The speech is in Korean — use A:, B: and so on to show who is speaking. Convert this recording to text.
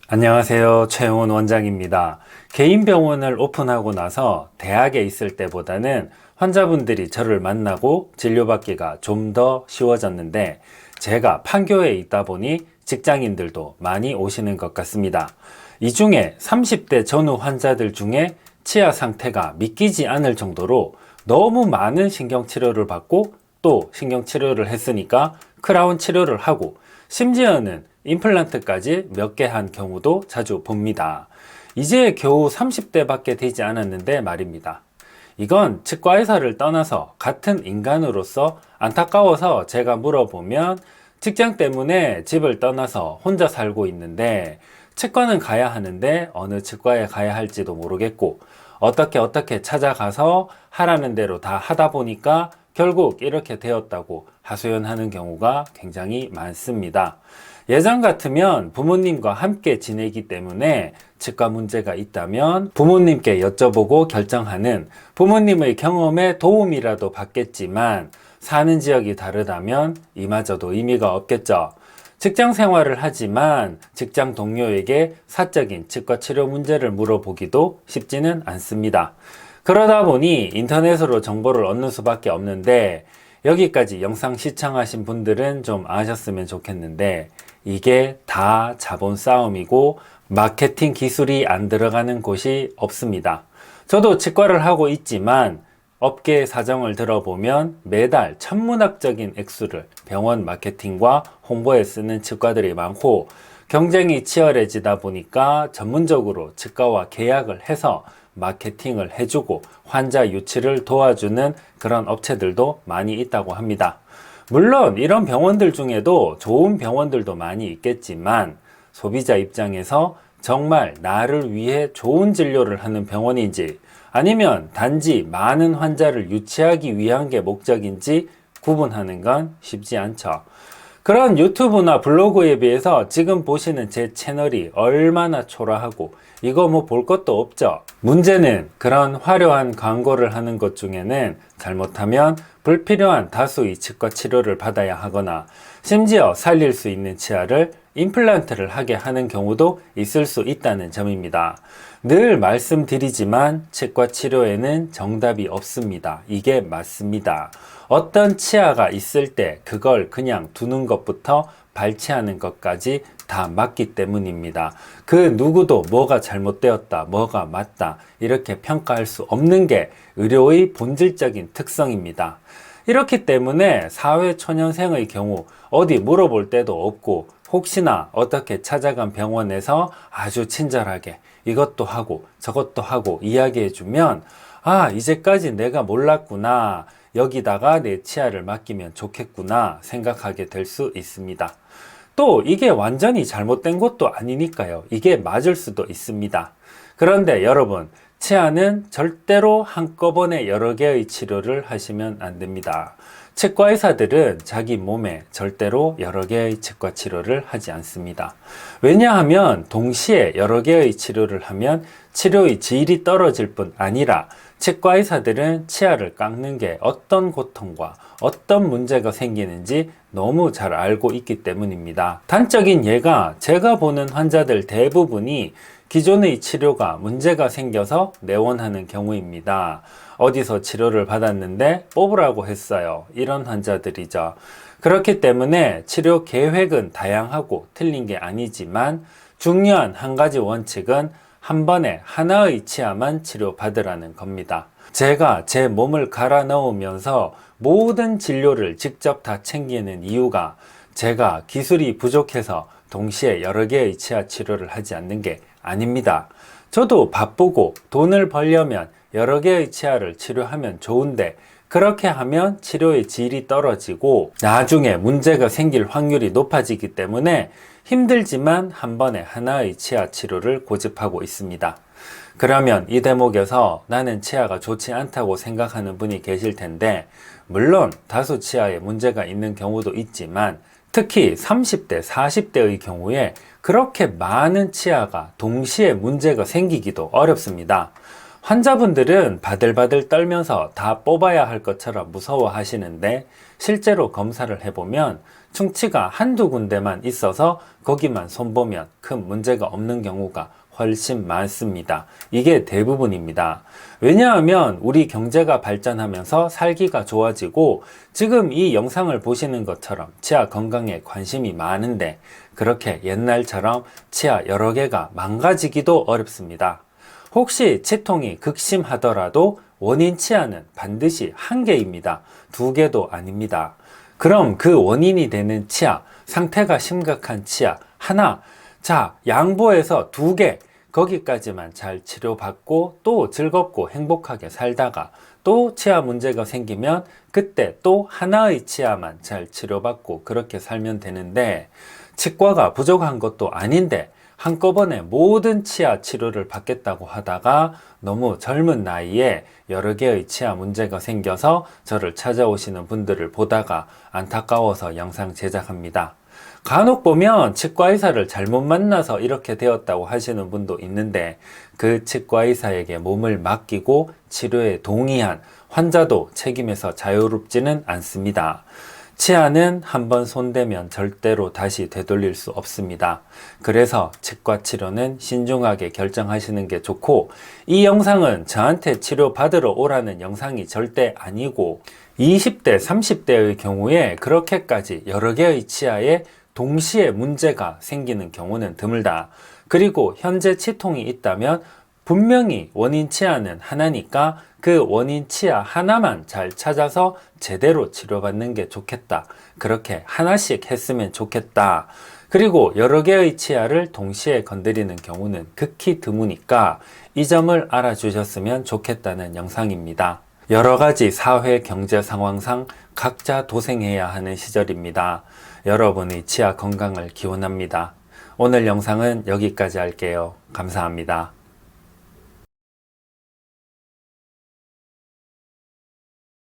A: 안녕하세요. 최용훈 원장입니다. 개인 병원을 오픈하고 나서 대학에 있을 때보다는 환자분들이 저를 만나고 진료받기가 좀 더 쉬워졌는데, 제가 판교에 있다 보니 직장인들도 많이 오시는 것 같습니다. 이 중에 30대 전후 환자들 중에 치아 상태가 믿기지 않을 정도로 너무 많은 신경치료를 받고, 또 신경치료를 했으니까 크라운 치료를 하고, 심지어는 임플란트까지 몇 개 한 경우도 자주 봅니다. 이제 겨우 30대 밖에 되지 않았는데 말입니다. 이건 치과의사를 떠나서 같은 인간으로서 안타까워서 제가 물어보면, 직장 때문에 집을 떠나서 혼자 살고 있는데 치과는 가야 하는데 어느 치과에 가야 할지도 모르겠고, 어떻게 찾아가서 하라는 대로 다 하다 보니까 결국 이렇게 되었다고 하소연하는 경우가 굉장히 많습니다. 예전 같으면 부모님과 함께 지내기 때문에 치과 문제가 있다면 부모님께 여쭤보고 결정하는, 부모님의 경험에 도움이라도 받겠지만 사는 지역이 다르다면 이마저도 의미가 없겠죠. 직장 생활을 하지만 직장 동료에게 사적인 치과 치료 문제를 물어보기도 쉽지는 않습니다. 그러다 보니 인터넷으로 정보를 얻는 수밖에 없는데, 여기까지 영상 시청하신 분들은 좀 아셨으면 좋겠는데, 이게 다 자본 싸움이고 마케팅 기술이 안 들어가는 곳이 없습니다. 저도 치과를 하고 있지만 업계 사정을 들어보면 매달 천문학적인 액수를 병원 마케팅과 홍보에 쓰는 치과들이 많고, 경쟁이 치열해지다 보니까 전문적으로 치과와 계약을 해서 마케팅을 해주고 환자 유치를 도와주는 그런 업체들도 많이 있다고 합니다. 물론 이런 병원들 중에도 좋은 병원들도 많이 있겠지만, 소비자 입장에서 정말 나를 위해 좋은 진료를 하는 병원인지 아니면 단지 많은 환자를 유치하기 위한 게 목적인지 구분하는 건 쉽지 않죠. 그런 유튜브나 블로그에 비해서 지금 보시는 제 채널이 얼마나 초라하고 이거 뭐 볼 것도 없죠. 문제는 그런 화려한 광고를 하는 것 중에는 잘못하면 불필요한 다수의 치과 치료를 받아야 하거나, 심지어 살릴 수 있는 치아를 임플란트를 하게 하는 경우도 있을 수 있다는 점입니다. 늘 말씀드리지만 치과 치료에는 정답이 없습니다. 이게 맞습니다. 어떤 치아가 있을 때 그걸 그냥 두는 것부터 발치하는 것까지 다 맞기 때문입니다. 그 누구도 뭐가 잘못되었다, 뭐가 맞다 이렇게 평가할 수 없는 게 의료의 본질적인 특성입니다. 이렇기 때문에 사회초년생의 경우 어디 물어볼 데도 없고, 혹시나 어떻게 찾아간 병원에서 아주 친절하게 이것도 하고 저것도 하고 이야기해주면, 아, 이제까지 내가 몰랐구나, 여기다가 내 치아를 맡기면 좋겠구나 생각하게 될 수 있습니다. 또 이게 완전히 잘못된 것도 아니니까요. 이게 맞을 수도 있습니다. 그런데 여러분, 치아는 절대로 한꺼번에 여러 개의 치료를 하시면 안 됩니다. 치과 의사들은 자기 몸에 절대로 여러 개의 치과 치료를 하지 않습니다. 왜냐하면 동시에 여러 개의 치료를 하면 치료의 질이 떨어질 뿐 아니라, 치과 의사들은 치아를 깎는 게 어떤 고통과 어떤 문제가 생기는지 너무 잘 알고 있기 때문입니다. 단적인 예가, 제가 보는 환자들 대부분이 기존의 치료가 문제가 생겨서 내원하는 경우입니다. 어디서 치료를 받았는데 뽑으라고 했어요. 이런 환자들이죠. 그렇기 때문에 치료 계획은 다양하고 틀린 게 아니지만, 중요한 한 가지 원칙은 한 번에 하나의 치아만 치료받으라는 겁니다. 제가 제 몸을 갈아 넣으면서 모든 진료를 직접 다 챙기는 이유가, 제가 기술이 부족해서 동시에 여러 개의 치아 치료를 하지 않는 게 아닙니다. 저도 바쁘고 돈을 벌려면 여러 개의 치아를 치료하면 좋은데, 그렇게 하면 치료의 질이 떨어지고 나중에 문제가 생길 확률이 높아지기 때문에 힘들지만 한 번에 하나의 치아 치료를 고집하고 있습니다. 그러면 이 대목에서 나는 치아가 좋지 않다고 생각하는 분이 계실 텐데, 물론 다수 치아에 문제가 있는 경우도 있지만, 특히 30대, 40대의 경우에 그렇게 많은 치아가 동시에 문제가 생기기도 어렵습니다. 환자분들은 바들바들 떨면서 다 뽑아야 할 것처럼 무서워 하시는데, 실제로 검사를 해보면 충치가 한두 군데만 있어서 거기만 손보면 큰 문제가 없는 경우가 훨씬 많습니다. 이게 대부분입니다. 왜냐하면 우리 경제가 발전하면서 살기가 좋아지고 지금 이 영상을 보시는 것처럼 치아 건강에 관심이 많은데 그렇게 옛날처럼 치아 여러 개가 망가지기도 어렵습니다. 혹시 치통이 극심하더라도 원인 치아는 반드시 한 개입니다. 두 개도 아닙니다. 그럼 그 원인이 되는 치아, 상태가 심각한 치아 하나, 자, 양보해서 두 개, 거기까지만 잘 치료받고 또 즐겁고 행복하게 살다가 또 치아 문제가 생기면 그때 또 하나의 치아만 잘 치료받고 그렇게 살면 되는데 치과가 부족한 것도 아닌데 한꺼번에 모든 치아 치료를 받겠다고 하다가 너무 젊은 나이에 여러 개의 치아 문제가 생겨서 저를 찾아오시는 분들을 보다가 안타까워서 영상 제작합니다. 간혹 보면 치과의사를 잘못 만나서 이렇게 되었다고 하시는 분도 있는데 그 치과의사에게 몸을 맡기고 치료에 동의한 환자도 책임에서 자유롭지는 않습니다. 치아는 한번 손대면 절대로 다시 되돌릴 수 없습니다. 그래서 치과 치료는 신중하게 결정하시는 게 좋고 이 영상은 저한테 치료 받으러 오라는 영상이 절대 아니고 20대, 30대의 경우에 그렇게까지 여러 개의 치아에 동시에 문제가 생기는 경우는 드물다. 그리고 현재 치통이 있다면 분명히 원인 치아는 하나니까 그 원인 치아 하나만 잘 찾아서 제대로 치료받는 게 좋겠다. 그렇게 하나씩 했으면 좋겠다. 그리고 여러 개의 치아를 동시에 건드리는 경우는 극히 드무니까 이 점을 알아주셨으면 좋겠다는 영상입니다. 여러 가지 사회 경제 상황상 각자 도생해야 하는 시절입니다. 여러분의 치아 건강을 기원합니다. 오늘 영상은 여기까지 할게요. 감사합니다.